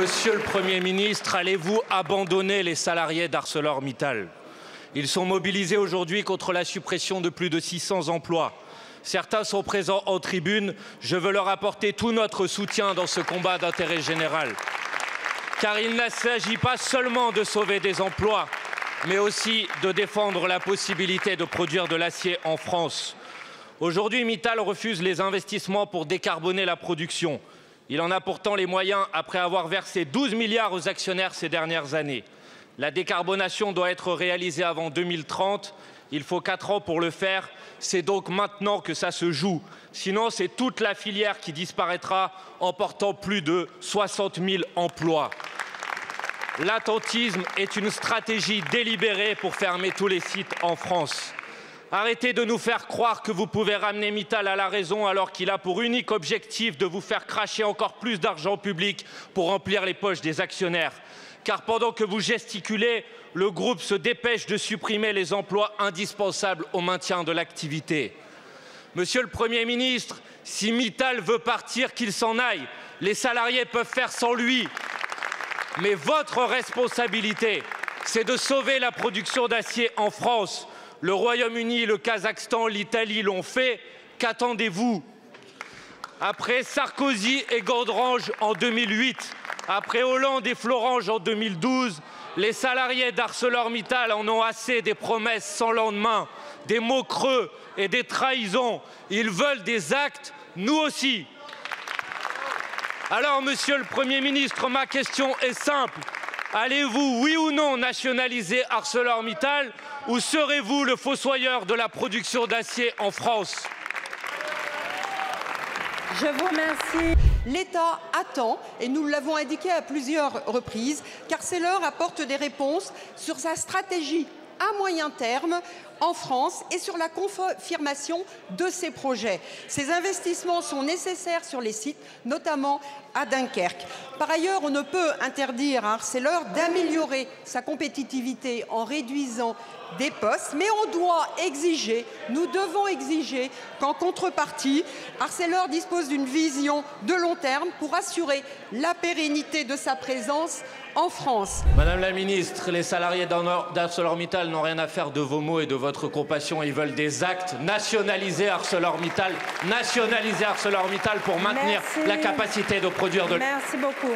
Monsieur le Premier ministre, allez-vous abandonner les salariés d'ArcelorMittal? Ils sont mobilisés aujourd'hui contre la suppression de plus de 600 emplois. Certains sont présents en tribune. Je veux leur apporter tout notre soutien dans ce combat d'intérêt général. Car il ne s'agit pas seulement de sauver des emplois, mais aussi de défendre la possibilité de produire de l'acier en France. Aujourd'hui, Mittal refuse les investissements pour décarboner la production. Il en a pourtant les moyens après avoir versé 12 milliards aux actionnaires ces dernières années. La décarbonation doit être réalisée avant 2030. Il faut 4 ans pour le faire. C'est donc maintenant que ça se joue. Sinon, c'est toute la filière qui disparaîtra, emportant plus de 60 000 emplois. L'attentisme est une stratégie délibérée pour fermer tous les sites en France. Arrêtez de nous faire croire que vous pouvez ramener Mittal à la raison alors qu'il a pour unique objectif de vous faire cracher encore plus d'argent public pour remplir les poches des actionnaires. Car pendant que vous gesticulez, le groupe se dépêche de supprimer les emplois indispensables au maintien de l'activité. Monsieur le Premier ministre, si Mittal veut partir, qu'il s'en aille. Les salariés peuvent faire sans lui. Mais votre responsabilité, c'est de sauver la production d'acier en France. Le Royaume-Uni, le Kazakhstan, l'Italie l'ont fait. Qu'attendez-vous? Après Sarkozy et Gondrange en 2008, après Hollande et Florange en 2012, les salariés d'ArcelorMittal en ont assez des promesses sans lendemain, des mots creux et des trahisons. Ils veulent des actes, nous aussi. Alors, Monsieur le Premier ministre, ma question est simple. Allez-vous, oui ou non, nationaliser ArcelorMittal ou serez-vous le fossoyeur de la production d'acier en France? Je vous remercie. L'État attend, et nous l'avons indiqué à plusieurs reprises, qu'Arcelor apporte des réponses sur sa stratégie à moyen terme en France et sur la confirmation de ces projets. Ces investissements sont nécessaires sur les sites, notamment à Dunkerque. Par ailleurs, on ne peut interdire à Arcelor d'améliorer sa compétitivité en réduisant des postes, mais on doit exiger, nous devons exiger qu'en contrepartie, Arcelor dispose d'une vision de long terme pour assurer la pérennité de sa présence en France. Madame la ministre, les salariés d'ArcelorMittal n'ont rien à faire de vos mots et de votre compassion. Ils veulent des actes. Nationaliser ArcelorMittal pour maintenir la capacité de produire de... Merci beaucoup.